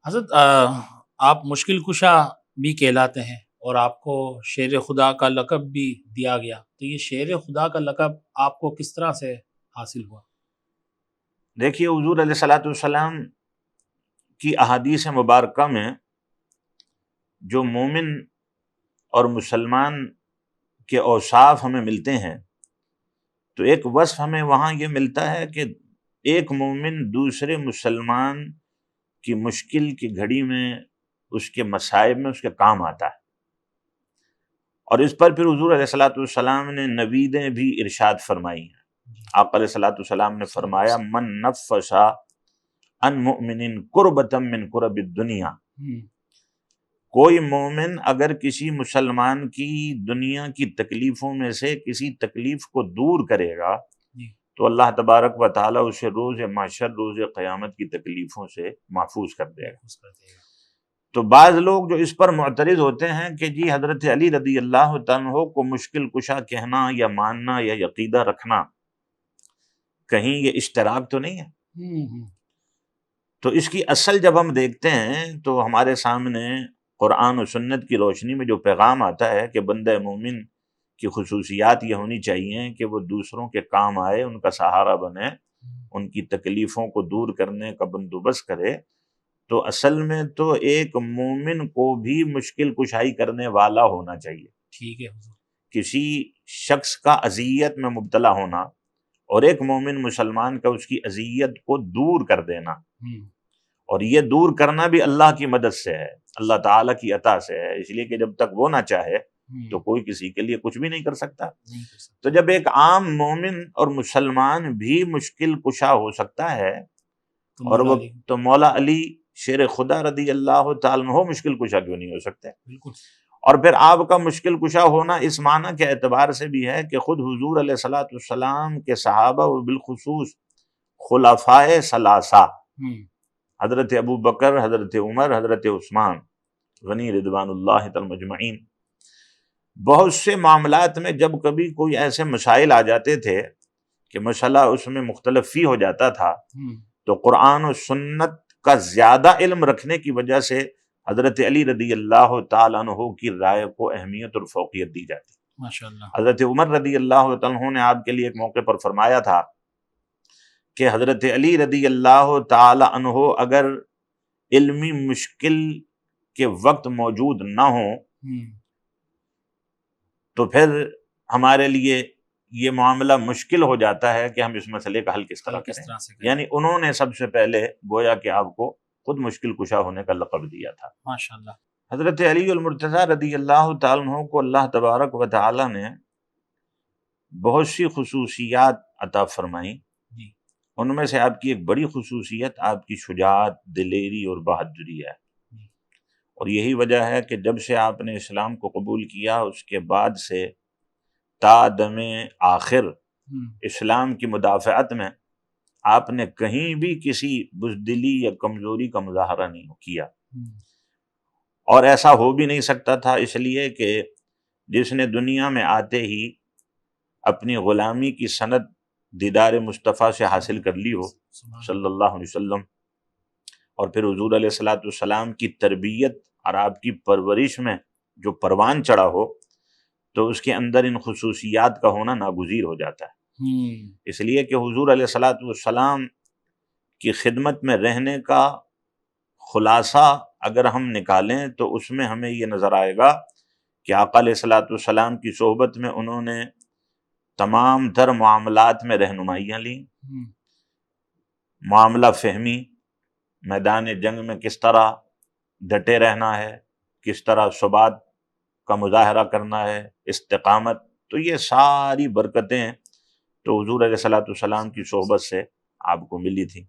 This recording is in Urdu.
حضرت آپ مشکل کشا بھی کہلاتے ہیں اور آپ کو شیر خدا کا لقب بھی دیا گیا، تو یہ شیر خدا کا لقب آپ کو کس طرح سے حاصل ہوا؟ دیکھیے، حضور علیہ الصلوۃ والسلام کی احادیث مبارکہ میں جو مومن اور مسلمان کے اوصاف ہمیں ملتے ہیں، تو ایک وصف ہمیں وہاں یہ ملتا ہے کہ ایک مومن دوسرے مسلمان کی مشکل کی گھڑی میں، اس کے مصائب میں اس کے کام آتا ہے۔ اور اس پر پھر حضور علیہ الصلوۃ والسلام نے نویدیں بھی ارشاد فرمائی ہیں۔ آقا علیہ الصلوۃ والسلام نے فرمایا، من نفس عن مؤمن کربۃ من کرب الدنیا، کوئی مومن اگر کسی مسلمان کی دنیا کی تکلیفوں میں سے کسی تکلیف کو دور کرے گا تو اللہ تبارک و تعالیٰ اسے روز محشر، روز قیامت کی تکلیفوں سے محفوظ کر دے گا۔ تو بعض لوگ جو اس پر معترض ہوتے ہیں کہ جی حضرت علی رضی اللہ تعالیٰ عنہ کو مشکل کشا کہنا یا ماننا یا عقیدہ رکھنا، کہیں یہ اشتراک تو نہیں ہے؟ تو اس کی اصل جب ہم دیکھتے ہیں تو ہمارے سامنے قرآن و سنت کی روشنی میں جو پیغام آتا ہے کہ بندہ مومن کی خصوصیات یہ ہونی چاہیے کہ وہ دوسروں کے کام آئے، ان کا سہارا بنے، ان کی تکلیفوں کو دور کرنے کا بندوبست کرے، تو اصل میں تو ایک مومن کو بھی مشکل کشائی کرنے والا ہونا چاہیے۔ ٹھیک ہے حضور۔ کسی شخص کا اذیت میں مبتلا ہونا اور ایک مومن مسلمان کا اس کی اذیت کو دور کر دینا، اور یہ دور کرنا بھی اللہ کی مدد سے ہے، اللہ تعالیٰ کی عطا سے ہے، اس لیے کہ جب تک وہ نہ چاہے تو کوئی کسی کے لیے کچھ بھی نہیں کر سکتا۔ تو جب ایک عام مومن اور مسلمان بھی مشکل کشا ہو سکتا ہے اور وہ تو مولا علی شیر خدا رضی اللہ تعالیٰ عنہ مشکل کشا کیوں نہیں ہو سکتے؟ بالکل۔ اور پھر آپ کا مشکل کشا ہونا اس معنی کے اعتبار سے بھی ہے کہ خود حضور علیہ الصلوۃ والسلام کے صحابہ و بالخصوص خلفائے ثلاثہ حضرت ابو بکر، حضرت عمر، حضرت عثمان غنی رضوان اللہ تعالی مجمعین، بہت سے معاملات میں جب کبھی کوئی ایسے مسائل آ جاتے تھے کہ مسئلہ اس میں مختلف فی ہو جاتا تھا، تو قرآن و سنت کا زیادہ علم رکھنے کی وجہ سے حضرت علی رضی اللہ تعالیٰ عنہ کی رائے کو اہمیت اور فوقیت دی جاتی۔ ماشاءاللہ۔ حضرت عمر رضی اللہ تعالیٰ عنہ نے آپ کے لیے ایک موقع پر فرمایا تھا کہ حضرت علی رضی اللہ تعالی عنہ اگر علمی مشکل کے وقت موجود نہ ہوں تو پھر ہمارے لیے یہ معاملہ مشکل ہو جاتا ہے کہ ہم اس مسئلے کا حل کس طرح کریں۔ یعنی انہوں نے سب سے پہلے گویا کہ آپ کو خود مشکل کشا ہونے کا لقب دیا تھا۔ ماشاءاللہ۔ حضرت علی المرتضیٰ رضی اللہ تعالی عنہ کو اللہ تبارک و تعالی نے بہت سی خصوصیات عطا فرمائیں، ان میں سے آپ کی ایک بڑی خصوصیت آپ کی شجاعت، دلیری اور بہادری ہے، اور یہی وجہ ہے کہ جب سے آپ نے اسلام کو قبول کیا اس کے بعد سے تا دم آخر اسلام کی مدافعت میں آپ نے کہیں بھی کسی بزدلی یا کمزوری کا مظاہرہ نہیں کیا، اور ایسا ہو بھی نہیں سکتا تھا، اس لیے کہ جس نے دنیا میں آتے ہی اپنی غلامی کی سند دیدار مصطفیٰ سے حاصل کر لی ہو صلی اللہ علیہ وسلم، اور پھر حضور علیہ الصلوۃ والسلام کی تربیت اور آپ کی پرورش میں جو پروان چڑھا ہو، تو اس کے اندر ان خصوصیات کا ہونا ناگزیر ہو جاتا ہے۔ اس لیے کہ حضور علیہ الصلوۃ والسلام کی خدمت میں رہنے کا خلاصہ اگر ہم نکالیں تو اس میں ہمیں یہ نظر آئے گا کہ آقا علیہ الصلوۃ والسلام کی صحبت میں انہوں نے تمام تر معاملات میں رہنمائیاں لیں، معاملہ فہمی، میدان جنگ میں کس طرح ڈٹے رہنا ہے، کس طرح ثبات کا مظاہرہ کرنا ہے، استقامت، تو یہ ساری برکتیں تو حضور علیہ الصلوۃ والسلام کی صحبت سے آپ کو ملی تھیں۔